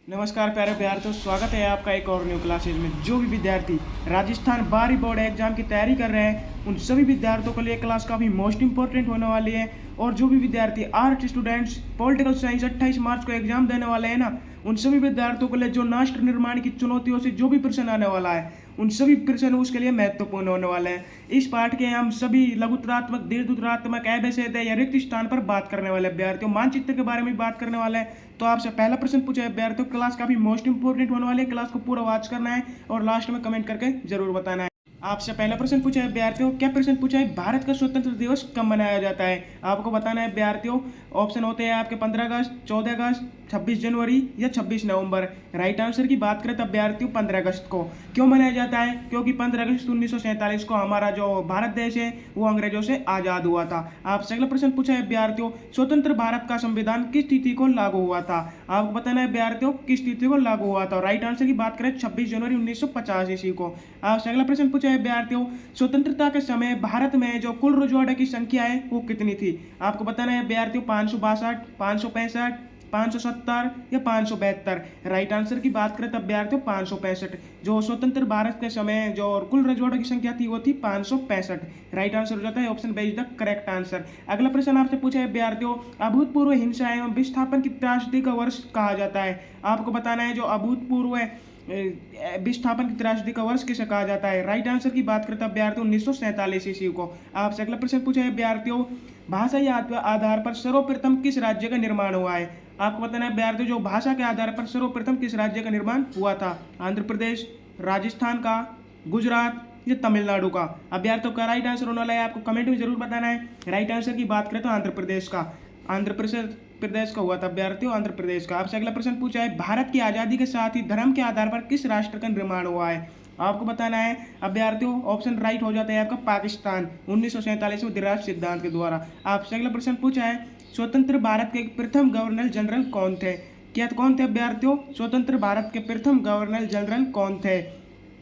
नमस्कार प्यारे विद्यार्थियों, स्वागत है आपका एक और न्यू क्लासेज में। जो भी विद्यार्थी राजस्थान बाहरी बोर्ड एग्जाम की तैयारी कर रहे हैं उन सभी विद्यार्थियों के लिए क्लास काफ़ी मोस्ट इंपॉर्टेंट होने वाली है। और जो भी विद्यार्थी आर्ट स्टूडेंट्स पॉलिटिकल साइंस 28 मार्च को एग्जाम देने वाले हैं ना, उन सभी विद्यार्थियों के लिए जो राष्ट्र निर्माण की चुनौतियों से जो भी प्रश्न आने वाला है उन सभी प्रश्न उसके लिए महत्वपूर्ण होने वाले हैं। इस पाठ के हम सभी लघुत्तरात्मक, दीर्घोत्तरात्मक, अवच्छेद या रिक्त स्थान पर बात करने वाले विद्यार्थियों, मानचित्र के बारे में बात करने वाले हैं। तो आपसे पहला प्रश्न पूछा है विद्यार्थियों, क्लास काफी मोस्ट इंपोर्टेंट होने वाली है, क्लास को पूरा वॉच करना है और लास्ट में कमेंट करके जरूर बताना है। आपसे पहला प्रश्न पूछा है विद्यार्थियों, क्या प्रश्न पूछा है, भारत का स्वतंत्र दिवस कब मनाया जाता है? आपको बताना है विद्यार्थियों। ऑप्शन होते हैं आपके 15 अगस्त, 14 अगस्त, 26 जनवरी या 26 नवंबर। राइट आंसर की बात करें तब विद्यार्थियों 15 अगस्त को। क्यों मनाया जाता है? क्योंकि 15 अगस्त 1947 को हमारा जो भारत देश है वो अंग्रेजों से आजाद हुआ था। आपसे अगला प्रश्न पूछा है विद्यार्थियों, स्वतंत्र भारत का संविधान किस तिथि को लागू हुआ था? आपको बताना है विद्यार्थियों किस तिथि को लागू हुआ था। राइट आंसर की बात करें 26 जनवरी 1950 ईस्वी को। आपसे अगला प्रश्न पूछा है विद्यार्थियों, स्वतंत्रता के समय भारत में जो कुल रजवाड़े की संख्या है वो कितनी थी? आपको बताना है विद्यार्थियों 562, 565, 570 या 572। राइट आंसर की बात करें तब विद्यार्थियों 565। जो स्वतंत्र भारत के समय जो कुल रजवाड़ों की संख्या थी वो थी 565। राइट आंसर हो जाता है option B is the correct answer. अगला प्रश्न आपसे पूछा है विद्यार्थियों, अभूतपूर्व हिंसा एवं विस्थापन की त्रासदी का वर्ष कहा जाता है? आपको बताना है जो अभूतपूर्व विस्थापन की त्रासदी का वर्ष किसे कहा जाता है? राइट आंसर की बात करता है विद्यार्थियों 1947 ईस्वी को। आपसे अगला प्रश्न पूछा है विद्यार्थियों, भाषा या आधार पर सर्वप्रथम किस राज्य का निर्माण हुआ है? आपको बताना है विद्यार्थियों जो भाषा के आधार पर सर्वप्रथम किस राज्य का निर्माण हुआ था? आंध्र प्रदेश, राजस्थान का, गुजरात या तमिलनाडु का? अब विद्यार्थियों का राइट आंसर होने वाला है, आपको कमेंट में जरूर बताना है। राइट आंसर की बात करें तो आंध्र प्रदेश का, आंध्र प्रदेश का हुआ था विद्यार्थियों, आंध्र प्रदेश का। आपसे अगला प्रश्न पूछा है, भारत की आजादी के साथ ही धर्म के आधार पर किस राष्ट्र का निर्माण हुआ है? आपको बताना है। अब विद्यार्थियों ऑप्शन राइट हो जाता है आपका पाकिस्तान, 1947 में द्विराष्ट्र सिद्धांत के द्वारा। आपसे अगला प्रश्न पूछा है, स्वतंत्र भारत के प्रथम गवर्नर जनरल कौन थे? क्या कौन थे विद्यार्थियों? स्वतंत्र भारत के प्रथम गवर्नर जनरल कौन थे?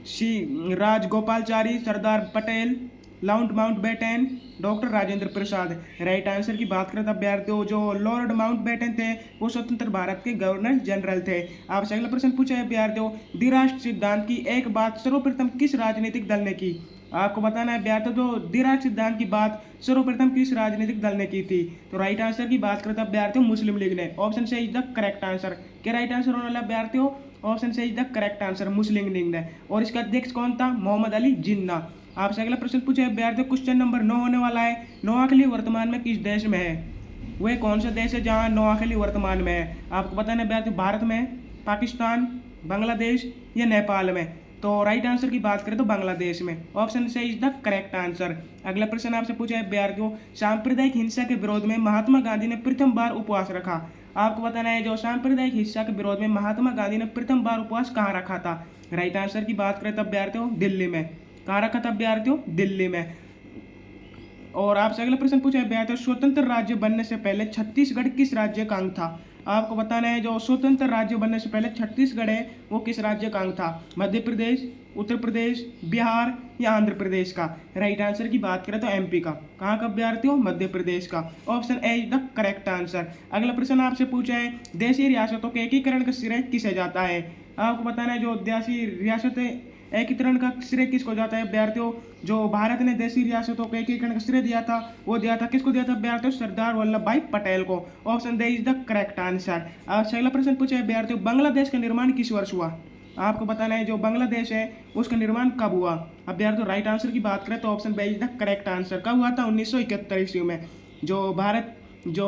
C Rajagopalachari, Sardar Patel, lord Mountbatten, doctor Rajendra Prasad. Right answer की बात करें तब विद्यार्थियों जो लॉर्ड माउंटबेटन थे वो स्वतंत्र भारत के गवर्नर जनरल थे। आपसे अगला प्रश्न पूछा है विद्यार्थियों, द्विराष्ट्र सिद्धांत की एक बात सर्वप्रथम किस राजनीतिक दल ने की? आपको बताना है विद्यार्थियों जो द्विराष्ट्र सिद्धांत की बात सर्वप्रथम किस राजनीतिक दल ने की थी? तो राइट आंसर की बात करें तब विद्यार्थियों मुस्लिम लीग ने। ऑप्शन से इज द करेक्ट आंसर। क्या राइट आंसर होने वाला विद्यार्थियों? ऑप्शन से is the correct answer, Muslim league ने। और इसका अध्यक्ष कौन था? मोहम्मद अली जिन्ना। आपसे अगला प्रश्न पूछा है विद्यार्थियों, क्वेश्चन नंबर 9 होने वाला है, नोआखली वर्तमान में किस देश में है? वह कौन सा देश है जहां नोआखली वर्तमान में है? आपको बताना है विद्यार्थियों भारत में, पाकिस्तान, बांग्लादेश या नेपाल में? तो राइट आंसर की बात करें तो बांग्लादेश में। ऑप्शन से इज द करेक्ट आंसर। अगला प्रश्न आपसे पूछा है विद्यार्थियों, सांप्रदायिक हिंसा के विरोध में महात्मा गांधी ने प्रथम बार उपवास रखा? आपको बताना है जो सांप्रदायिक हिंसा के विरोध में महात्मा गांधी ने प्रथम बार उपवास कहाँ रखा था? राइट आंसर की बात करें तब विद्यार्थियों दिल्ली में। कहाँ रखा था विद्यार्थियों? दिल्ली में। और आपसे अगला प्रश्न पूछा है विद्यार्थियों, स्वतंत्र राज्य बनने से पहले छत्तीसगढ़ किस राज्य का अंग था? आपको बताना है जो स्वतंत्र राज्य बनने से पहले छत्तीसगढ़ है वो किस राज्य का अंग था? मध्य प्रदेश, उत्तर प्रदेश, बिहार या आंध्र प्रदेश का? राइट आंसर की बात करें तो एमपी का। कहाँ का विद्यार्थियों? मध्य प्रदेश का। Option A is the correct answer. अगला प्रश्न आपसे पूछा है, देशी रियासतों के एकीकरण का श्रेय किसे जाता है? आपको बताना है जो देशी रियासतें एकीकरण का श्रेय किसको जाता है विद्यार्थियों? जो भारत ने देशी रियासतों को एकीकरण का श्रेय दिया था वो दिया था किसको दिया था विद्यार्थियों? सरदार वल्लभ भाई पटेल को। Option they is the correct answer. अगला प्रश्न पूछा है विद्यार्थियों, बांग्लादेश का निर्माण किस वर्ष हुआ? आपको बताना है जो बांग्लादेश है उसका निर्माण कब हुआ? अब विद्यार्थियों राइट आंसर की बात करें तो option B is the correct answer. कब हुआ था? 1971 ईस्वी में। जो भारत जो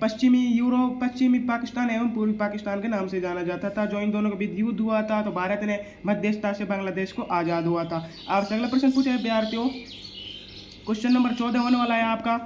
पश्चिमी पाकिस्तान एवं पूर्वी पाकिस्तान के नाम से जाना जाता था, जो इन दोनों के बीच युद्ध हुआ था तो भारत ने मध्यस्थता से बांग्लादेश को आज़ाद हुआ था। आपसे अगला प्रश्न पूछा है विद्यार्थियों, क्वेश्चन नंबर 14 होने वाला है आपका,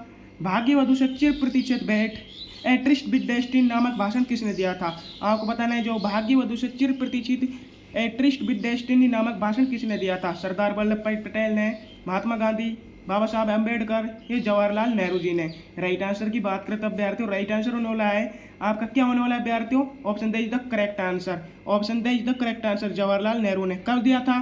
भाग्यवधू से चिर प्रतिशत भेंट ए ट्रिस्ट विद डेस्टिनी नामक भाषण किसने दिया था? आपको बताना है जो भाग्यवधू से चिर प्रतिशत ए ट्रिस्ट विद डेस्टिनी नामक भाषण किसने दिया था? सरदार वल्लभ भाई पटेल ने, महात्मा गांधी, बाबा साहब अम्बेडकर, ये जवाहरलाल नेहरू जी ने। राइट आंसर की बात करें तब विद्यार्थियों राइट आंसर होने वाला है आपका क्या होने वाला है विद्यार्थियों? Option they is the correct answer. Option they is the correct answer, Jawaharlal Nehru ने। कब दिया था?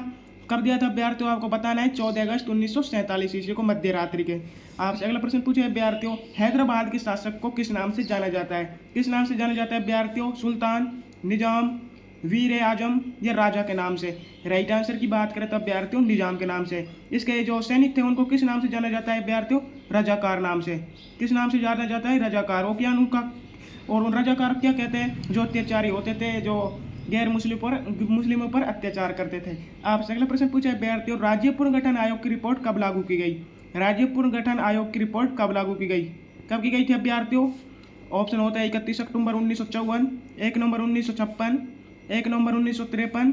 कब दिया था विद्यार्थियों? आपको बताना है 14 अगस्त 1947 ईस्वी को मध्य रात्रि के। आपसे अगला प्रश्न पूछे विद्यार्थियों, हैदराबाद के शासक को किस नाम से जाना जाता है? किस नाम से जाना जाता है विद्यार्थियों? सुल्तान, निजाम, वीर आजम या राजा के नाम से। राइट आंसर की बात करें तो अभ्यर्थियों निजाम के नाम से। इसके जो सैनिक थे उनको किस नाम से जाना जाता है अभ्यर्थियों? रजाकार नाम से। किस नाम से जाना जाता है? रजाकार। वो क्या उनका, और उन रजाकार क्या कहते हैं? जो अत्याचारी होते थे, जो गैर मुस्लिमों पर अत्याचार करते थे। आपसे अगला प्रश्न पूछा है अभ्यर्थियों, राज्य पुनर्गठन आयोग की रिपोर्ट कब लागू की गई? राज्य पुनर्गठन आयोग की रिपोर्ट कब लागू की गई? कब की गई थी अभ्यर्थियों? ऑप्शन होता है 31 अक्टूबर 1954, 1 नवंबर 1956, 1 नवंबर 1953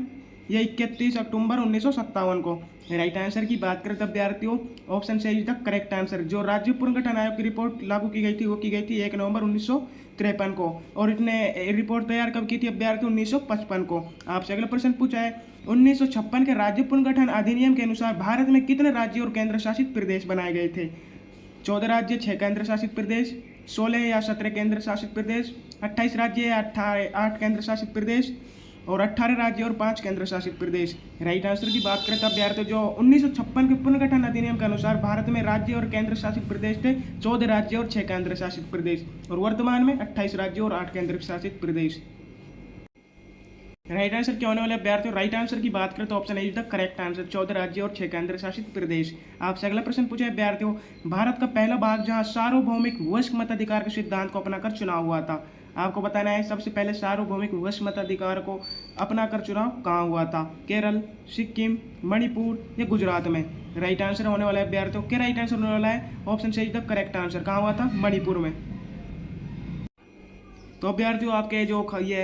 या 31 अक्टूबर 1957 को। राइट आंसर की बात करें तो अभ्यर्थियों ऑप्शन से इज द करेक्ट आंसर। जो राज्य पुनर्गठन आयोग की रिपोर्ट लागू की गई थी वो की गई थी 1 नवंबर 1953 को, और इसने रिपोर्ट तैयार कब की थी अभ्यर्थियों? 1955 को। आपसे अगला प्रश्न पूछा है 1956 के राज्य पुनर्गठन अधिनियम के अनुसार भारत में कितने राज्य और केंद्र शासित प्रदेश बनाए गए थे? 14 राज्य, 6 केंद्र शासित प्रदेश, 16 या 17 केंद्र शासित प्रदेश, 28 राज्य या 8 केंद्र शासित प्रदेश, और 18 राज्य और 5 केंद्र शासित प्रदेश। राइट आंसर की बात करें तो अभ्यर्थियों जो 1956 के पुनर्गठन अधिनियम के अनुसार भारत में राज्य और केंद्र शासित प्रदेश थे 14 राज्य और 6 केंद्र शासित प्रदेश, और वर्तमान में 28 राज्य और 8 केंद्र शासित प्रदेश। राइट आंसर क्या होने वाले अभ्यर्थियों? राइट आंसर की बात करें तो option A is the correct answer, 14 राज्य और 6 केंद्र शासित प्रदेश। आपसे अगला प्रश्न पूछा है अभ्यर्थियों, भारत का पहला भाग जहां सार्वभौमिक वयस्क मताधिकार के सिद्धांत को अपनाकर चुनाव हुआ था। आपको बताना है सबसे पहले सार्वभौमिक वयस्क मताधिकार को अपनाकर चुनाव कहाँ हुआ था? केरल, सिक्किम, मणिपुर या गुजरात में। राइट आंसर होने वाला है अभ्यर्थियों, क्या राइट आंसर होने वाला है? ऑप्शन से इज द करेक्ट आंसर। कहाँ हुआ था? मणिपुर में। तो अभ्यर्थियों आपके जो ये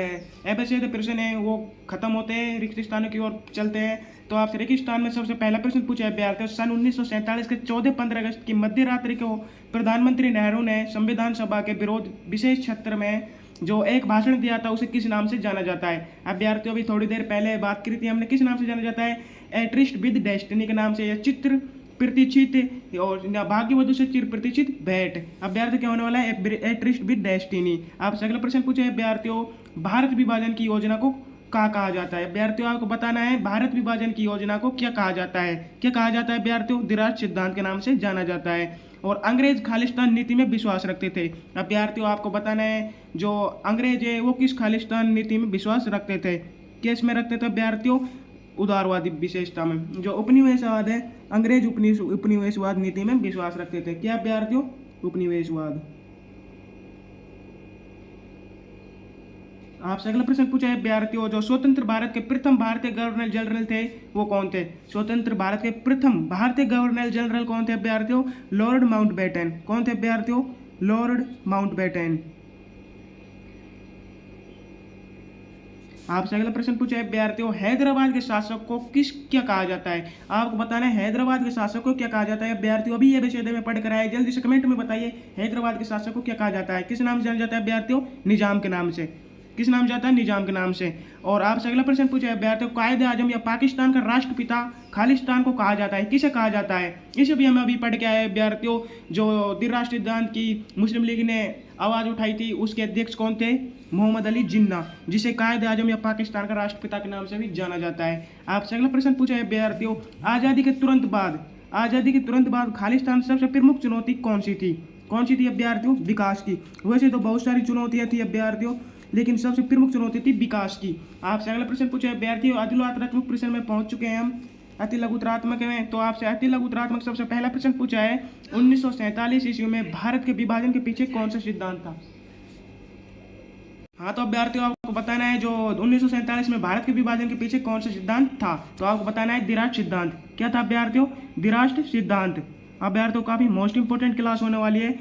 एबीसीडी प्रश्न है वो खत्म होते हैं, रिक्त स्थानों की ओर चलते हैं। तो आपसे रिक्त स्थान में सबसे पहला प्रश्न पूछा है अभ्यर्थियों, सन 1947 के 14-15 अगस्त की मध्य रात्रि को प्रधानमंत्री नेहरू ने संविधान सभा के विरोध विशेष क्षेत्र में जो एक भाषण दिया था उसे किस नाम से जाना जाता है? अभ्यर्थियों अभी थोड़ी देर पहले बात करी थी हमने, किस नाम से जाना जाता है? ए ट्रिस्ट विद डेस्टिनी के नाम से, या चित्र प्रतिचित और भाग्यवधु से चिर प्रतिचित भेंट। अभ्यर्थी क्या होने वाला है? ए ट्रिस्ट विद डेस्टिनी। आपसे अगला प्रश्न पूछे अभ्यर्थियों, भारत विभाजन की योजना को क्या कहा जाता है? अभ्यर्थियों आपको बताना है भारत विभाजन की योजना को क्या कहा जाता है? क्या कहा जाता है अभ्यर्थियों? दिराज सिद्धांत के नाम से जाना जाता है। और अंग्रेज खालिस्तान नीति में विश्वास रखते थे। अभ्यर्थियों आपको बताना है जो अंग्रेज है वो किस खालिस्तान नीति में विश्वास रखते थे? किस में रखते थे अभ्यर्थियों? उदारवादी विशेषता में। जो उपनिवेशवाद है, अंग्रेज उपनिवेशवाद नीति में विश्वास रखते थे। क्या अभ्यर्थियों? उपनिवेशवाद। आपसे अगला प्रश्न पूछा है अभ्यर्थियों, जो स्वतंत्र भारत के प्रथम भारतीय गवर्नर जनरल थे वो कौन थे? स्वतंत्र भारत के प्रथम भारतीय गवर्नर जनरल कौन थे अभ्यर्थियों? Lord Mountbatten. कौन थे अभ्यर्थियों? Lord Mountbatten. आपसे अगला प्रश्न पूछा है अभ्यर्थियों, हैदराबाद के शासक को क्या कहा जाता है? आपको बताना है हैदराबाद के शासक को क्या कहा जाता है अभ्यर्थियों? अभी ये विषय में पढ़ कर आए, जल्दी से कमेंट में बताइए हैदराबाद के शासक को क्या कहा जाता है? किस नाम से जाना जाता है अभ्यर्थियों? निजाम के नाम से। किस नाम जाता है? निजाम के नाम से। और आपसे अगला प्रश्न पूछा है अभ्यर्थियों, कायदे आजम या पाकिस्तान का राष्ट्रपिता खालिस्तान को कहा जाता है, किसे कहा जाता है? इसे भी हम अभी पढ़ के आए अभ्यर्थियों। जो द्विराष्ट्र सिद्धांत की मुस्लिम लीग ने आवाज उठाई थी उसके अध्यक्ष कौन थे? मोहम्मद अली जिन्ना, जिसे कायदे आजम या पाकिस्तान का राष्ट्रपिता के नाम से भी जाना जाता है। आपसे अगला प्रश्न पूछा है अभ्यर्थियों, आज़ादी के तुरंत बाद खालिस्तान सबसे प्रमुख चुनौती कौन सी थी? कौन सी थी अभ्यर्थियों? विकास की। वैसे तो बहुत सारी चुनौतियां थी अभ्यर्थियों, लेकिन सबसे प्रमुख चुनौती थी विकास की। आपसे अगला प्रश्न पूछा है अभ्यर्थियों, अतिलघुत्तरात्मक प्रश्न में पहुंच चुके हैं हम अति लघुत्तरात्मक में। तो आपसे अति लघुत्तरात्मक सबसे पहला प्रश्न पूछा है 1947 ईस्वी में भारत के विभाजन के पीछे कौन सा सिद्धांत था? हाँ तो अभ्यर्थियों आपको बताना है जो 1947 में भारत के विभाजन के पीछे कौन सा सिद्धांत था? तो आपको बताना है द्विराष्ट्र सिद्धांत। क्या था अभ्यर्थियों? द्विराष्ट्र सिद्धांत। अभ्यर्थियों काफी मोस्ट इंपोर्टेंट क्लास होने वाली है,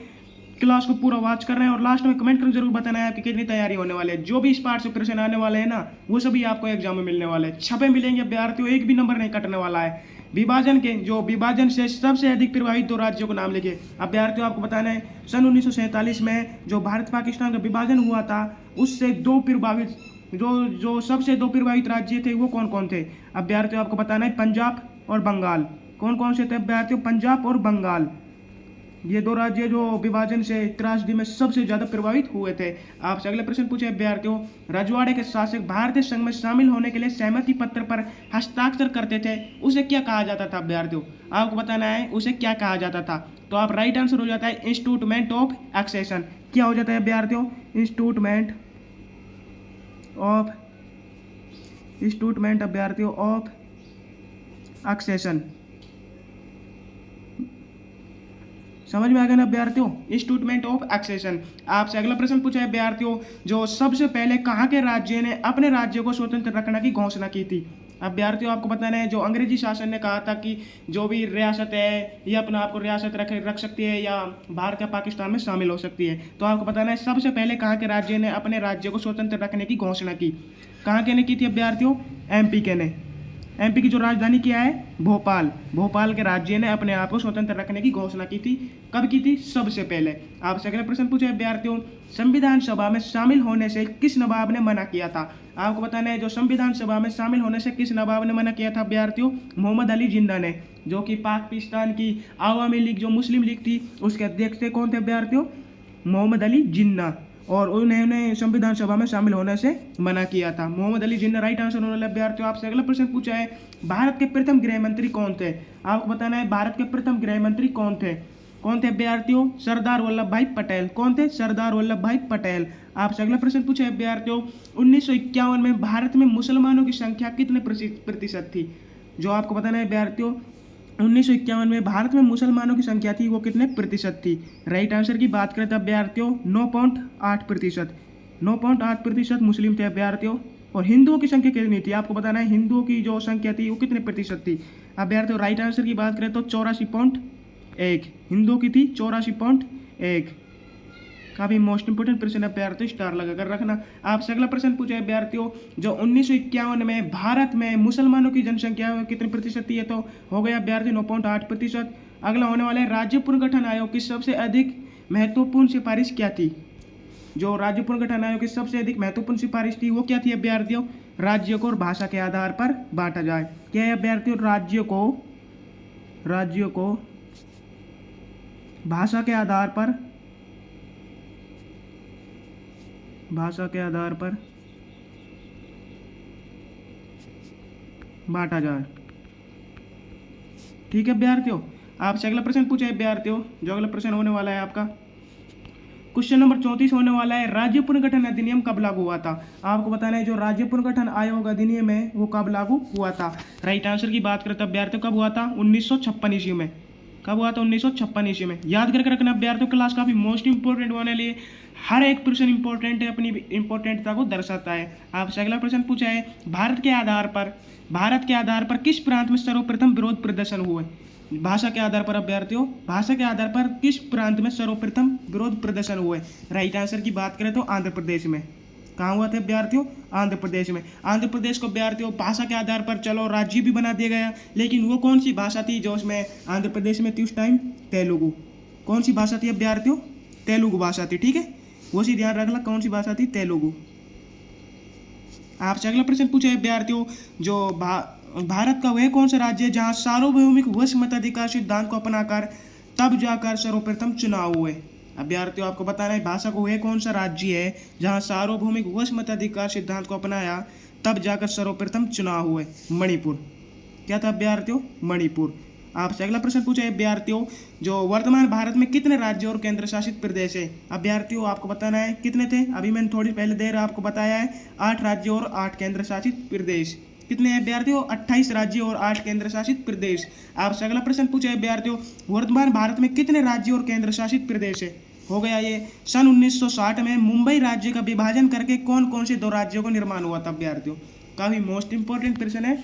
क्लास को पूरा वॉच करना है और लास्ट में कमेंट करके जरूर बताना है आपकी कितनी तैयारी होने वाली है। जो भी इस पार्ट से प्रश्न आने वाले हैं ना वो सभी आपको एग्जाम में मिलने वाले हैं, छपे मिलेंगे अभ्यर्थियों, एक भी नंबर नहीं कटने वाला है। विभाजन से सबसे अधिक प्रभावित 2 राज्यों को नाम लिखे अभ्यर्थियों। आपको बताना है सन 1947 में जो भारत पाकिस्तान का विभाजन हुआ था उससे जो सबसे 2 प्रभावित राज्य थे वो कौन कौन थे अभ्यर्थियों? आपको बताना है पंजाब और बंगाल। कौन कौन से थे अभ्यर्थियों? पंजाब और बंगाल। ये 2 राज्य जो विभाजन से त्रासदी में सबसे ज्यादा प्रभावित हुए थे। आपसे अगले प्रश्न पूछे अभ्यर्थियों, रजवाड़े के शासक भारतीय संघ में शामिल होने के लिए सहमति पत्र पर हस्ताक्षर करते थे, उसे क्या कहा जाता था अभ्यर्थियों? आपको बताना है उसे क्या कहा जाता था। तो आप राइट आंसर हो जाता है इंस्टीट्यूटमेंट ऑफ एक्सेशन। क्या हो जाता है अभ्यर्थियों? इंस्टीट्यूटमेंट ऑफ इंस्टीट्यूटमेंट अभ्यर्थियों ऑफ एक्सेशन। समझ में आ गया ना अभ्यर्थियों, इंस्टीट्यूटमेंट ऑफ एक्सेशन। आपसे अगला प्रश्न पूछा है अभ्यर्थियों, जो सबसे पहले कहाँ के राज्य ने अपने राज्य को स्वतंत्र रखने की घोषणा की थी। अभ्यर्थियों आपको बताना है, जो अंग्रेजी शासन ने कहा था कि जो भी रियासत है ये अपना आपको रियासत रख सकती है या भारत या पाकिस्तान में शामिल हो सकती है। तो आपको बताना है सबसे पहले कहाँ के राज्य ने अपने राज्य को स्वतंत्र रखने की घोषणा की। कहाँ के ने की थी अभ्यर्थियों? एमपी के ने। एमपी की जो राजधानी क्या है? भोपाल। भोपाल के राज्य ने अपने आप को स्वतंत्र रखने की घोषणा की थी। कब की थी? सबसे पहले। आपसे अगला प्रश्न पूछे अभ्यर्थियों, संविधान सभा में शामिल होने से किस नवाब ने मना किया था। आपको बताना है जो संविधान सभा में शामिल होने से किस नवाब ने मना किया था अभ्यर्थियों? मोहम्मद अली जिन्ना ने, जो कि पाकिस्तान की आवामी लीग जो मुस्लिम लीग थी उसके अध्यक्ष थे। कौन थे अभ्यर्थियों? मोहम्मद अली जिन्ना। और उन्होंने संविधान सभा में शामिल होने से मना किया था। मोहम्मद अली जिन्ना राइट आंसर होने वाले अभ्यर्थियों। आपसे अगला प्रश्न पूछा है, भारत के प्रथम गृह मंत्री कौन थे। आपको बताना है भारत के प्रथम गृह मंत्री कौन थे। कौन थे अभ्यर्थियों? सरदार वल्लभ भाई पटेल। कौन थे? सरदार वल्लभ भाई पटेल। आपसे अगला प्रश्न पूछा है अभ्यर्थियों, 1951 में भारत में मुसलमानों की संख्या कितने प्रतिशत थी। जो आपको बताना है अभ्यर्थियों, 1951 में भारत में मुसलमानों की संख्या थी वो कितने प्रतिशत थी। राइट आंसर की बात करें तो अभ्यर्थियों 9.8%। 9.8% मुस्लिम थे अभ्यर्थियों। और हिंदुओं की संख्या कितनी थी। आपको बताना है हिंदुओं की जो संख्या थी वो कितने प्रतिशत थी अभ्यर्थियों। राइट आंसर की बात करें तो 84.1 हिंदुओं की थी। 84.1। काफी मोस्ट इंपोर्टेंट प्रश्न है अभ्यर्थियों, स्टार लगाकर रखना। आपसे अगला प्रश्न पूछा है अभ्यर्थियों, जो 1951 में भारत में मुसलमानों की जनसंख्या कितने प्रतिशत थी। तो हो गया अभ्यर्थी 9.8%। अगला होने वाला है, राज्य पुनर्गठन आयोग की सबसे अधिक महत्वपूर्ण सिफारिश क्या थी। जो राज्य पुनर्गठन आयोग की सबसे अधिक महत्वपूर्ण सिफारिश थी वो क्या थी अभ्यर्थियों? राज्य को और भाषा के आधार पर बांटा जाए। क्या है अभ्यर्थियों? राज्य को भाषा के आधार पर बांटा जाए। ठीक है अभ्यर्थियों। आपसे अगला प्रश्न पूछा है अभ्यर्थियों, जो अगला प्रश्न होने वाला है आपका क्वेश्चन नंबर 34 होने वाला है, राज्य पुनर्गठन अधिनियम कब लागू हुआ था। आपको बताना है जो राज्य पुनर्गठन आयोग अधिनियम है वो कब लागू हुआ था। राइट आंसर की बात करें तो अभ्यर्थियों कब हुआ था? 1956 ईस्वी में। कब हुआ था? 1956 ईस्वी में। याद करके रखना अभ्यर्थियों, क्लास काफी मोस्ट इंपोर्टेंट होने लिए हर एक प्रश्न इंपॉर्टेंट है, अपनी इंपॉर्टेंटता को दर्शाता है। आपसे अगला प्रश्न पूछा है, भारत के आधार पर किस प्रांत में सर्वप्रथम विरोध प्रदर्शन हुए। भाषा के आधार पर अभ्यर्थियों, भाषा के आधार पर किस प्रांत में सर्वप्रथम विरोध प्रदर्शन हुए। राइट आंसर की बात करें तो आंध्र प्रदेश में। कहाँ हुआ था अभ्यर्थियों? आंध्र प्रदेश में। आंध्र प्रदेश को अभ्यर्थियों भाषा के आधार पर चलो राज्य भी बना दिया गया, लेकिन वो कौन सी भाषा थी जो उसमें आंध्र प्रदेश में थी उस टाइम? तेलुगु। कौन सी भाषा थी अभ्यर्थियों? तेलुगु भाषा थी। ठीक है, वो सी ध्यान रखना, कौन सी भाषा थी? तेलुगु। आपसे अगला प्रश्न पूछा है अभ्यर्थियों, जो भारत का वह कौन सा राज्य है जहां सार्वभौमिक वश मताधिकार सिद्धांत को अपनाकर तब जाकर सर्वप्रथम चुनाव हुए। अभ्यर्थियों आपको बताना है भाषा को वह कौन सा राज्य है जहां सार्वभौमिक वश मताधिकार सिद्धांत को अपनाया तब जाकर सर्वप्रथम चुनाव हुए। मणिपुर। क्या था अभ्यर्थियों? मणिपुर। आपसे अगला प्रश्न पूछा है अभ्यर्थियों, जो वर्तमान भारत में कितने राज्य और केंद्र शासित प्रदेश है। अभ्यर्थियों आपको बताना है कितने थे। अभी मैंने थोड़ी पहले देर आपको बताया है 8 राज्य और 8 केंद्र शासित प्रदेश। कितने हैं अभ्यर्थियों? 28 राज्य और 8 केंद्र शासित प्रदेश। आपसे अगला प्रश्न पूछा है अभ्यर्थियों, वर्तमान भारत में कितने राज्य और केंद्र शासित प्रदेश है। हो गया ये सन 1960 में मुंबई राज्य का विभाजन करके कौन कौन से 2 राज्यों का निर्माण हुआ था अभ्यर्थियों। काफी मोस्ट इंपोर्टेंट प्रश्न है,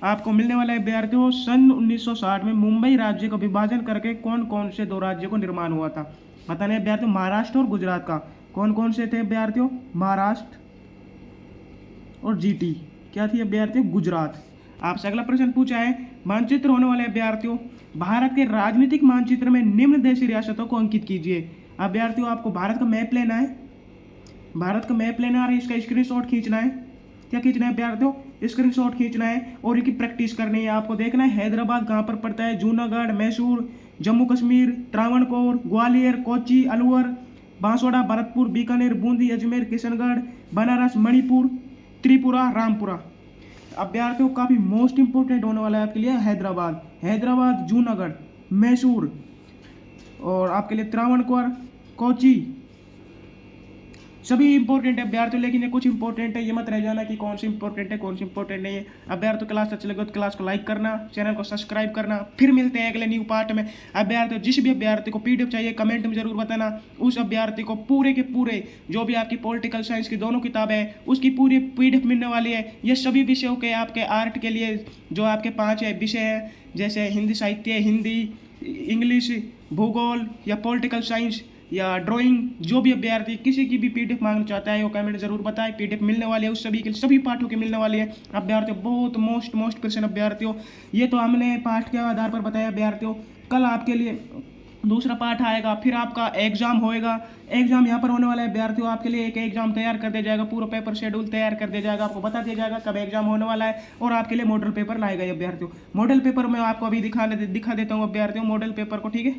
आपको मिलने वाला है अभ्यर्थियों। सन 1960 में मुंबई राज्य का विभाजन करके कौन कौन से 2 राज्यों को निर्माण हुआ था। बताने अभ्यर्थियों, महाराष्ट्र और गुजरात का। कौन कौन से थे अभ्यर्थियों? महाराष्ट्र और जीटी क्या थी अभ्यर्थियों? गुजरात। आपसे अगला प्रश्न पूछा है, मानचित्र होने वाले अभ्यर्थियों, भारत के राजनीतिक मानचित्र में निम्न देशी रियासतों को अंकित कीजिए। अभ्यर्थियों आपको भारत का मैप लेना है, भारत का मैप लेना है, इसका स्क्रीनशॉट खींचना है। क्या खींचना है अभ्यर्थियों? स्क्रीनशॉट खींचना है और इसकी प्रैक्टिस करनी है। आपको देखना है हैदराबाद कहाँ पर पड़ता है, जूनागढ़, मैसूर, जम्मू कश्मीर, त्रावणकोर, ग्वालियर, कोच्चि, अलवर, बांसवाड़ा, भरतपुर, बीकानेर, बूंदी, अजमेर, किशनगढ़, बनारस, मणिपुर, त्रिपुरा, रामपुरा। अभ्यर्थियों काफी मोस्ट इंपोर्टेंट होने वाला है आपके लिए हैदराबाद, जूनागढ़, मैसूर और आपके लिए त्रावणकोर, कोच्चि सभी इंपॉर्टेंट है अभ्यर्थियों, लेकिन ये कुछ इंपॉर्टेंट है, ये मत रह जाना कि कौन सी इंपॉर्टेंट है कौन सी इंपॉर्टेंट नहीं है। अभ्यर्थियों क्लास अच्छी लगे तो क्लास को लाइक करना, चैनल को सब्सक्राइब करना। फिर मिलते हैं अगले न्यू पार्ट में। अभ्यर्थियों जिस भी अभ्यर्थी को पीडीएफ चाहिए कमेंट में जरूर बताना, उस अभ्यर्थी को पूरे के पूरे जो भी आपकी पॉलिटिकल साइंस की दोनों किताबें हैं उसकी पूरी पीडीएफ मिलने वाली है। ये सभी विषयों के आपके आर्ट के लिए जो आपके 5 विषय हैं, जैसे हिंदी साहित्य, हिंदी, इंग्लिश, भूगोल या पॉलिटिकल साइंस या ड्राइंग, जो भी अभ्यर्थी किसी की भी पीडीएफ मांगना चाहता है वो कमेंट जरूर बताएं। पीडीएफ मिलने वाली है उस सभी के सभी पाठों के मिलने वाली है अभ्यर्थियों, बहुत मोस्ट परसेंट अभ्यर्थियों। ये तो हमने पाठ के आधार पर बताया अभ्यर्थियों। कल आपके लिए दूसरा पाठ आएगा, फिर आपका एग्जाम होएगा। एग्जाम यहाँ पर होने वाला है अभ्यर्थियों, आपके लिए एक एग्जाम तैयार कर दिया जाएगा, पूरा पेपर शेड्यूल तैयार कर दिया जाएगा, आपको बता दिया जाएगा कब एग्जाम होने वाला है और आपके लिए मॉडल पेपर लाए गए अभ्यर्थियों। मॉडल पेपर मैं आपको अभी दिखा देता हूँ अभ्यर्थियों मॉडल पेपर को, ठीक है।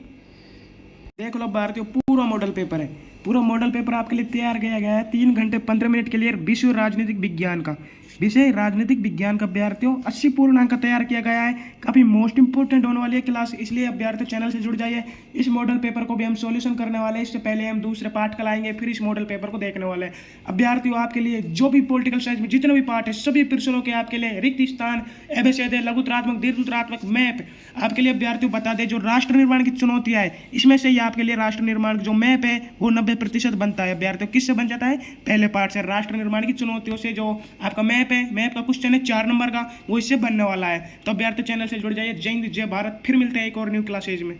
देख लो अभ्यर्थियों, पूरा मॉडल पेपर है, पूरा मॉडल पेपर आपके लिए तैयार किया गया है 3 घंटे 15 मिनट के लिए। विषय राजनीतिक विज्ञान का, विषय राजनीतिक विज्ञान का अभ्यर्थियों 80 पूर्णांक का तैयार किया गया है। काफ़ी मोस्ट इंपोर्टेंट होने वाली है क्लास, इसलिए अभ्यर्थियों चैनल से जुड़ जाइए। इस मॉडल पेपर को भी हम सॉल्यूशन करने वाले हैं, इससे पहले हम दूसरे पार्ट का लाएंगे, फिर इस मॉडल पेपर को देखने वाले हैं अभ्यर्थियों। आपके लिए जो भी पॉलिटिकल साइंस में जितने भी पार्ट है सभी प्रश्नों के आपके लिए रिक्त स्थान, एबेसेदे, लघुत्रात्मक, दीर्घत्रात्मक, मैप आपके लिए अभ्यर्थियों बता दें। जो राष्ट्र निर्माण की चुनौतियां है इसमें से ही आपके लिए राष्ट्र निर्माण जो मैप है वो 90% बनता है अभ्यर्थियों। किससे बन जाता है? पहले पार्ट से, राष्ट्र निर्माण की चुनौतियों से। जो आपका मैप है, मैप का क्वेश्चन है 4 नंबर का, वो इससे बनने वाला है। तो अभ्यर्थी चैनल से जुड़ जाइए। जय हिंद, जय भारत। फिर मिलते हैं एक और न्यू क्लासेज में।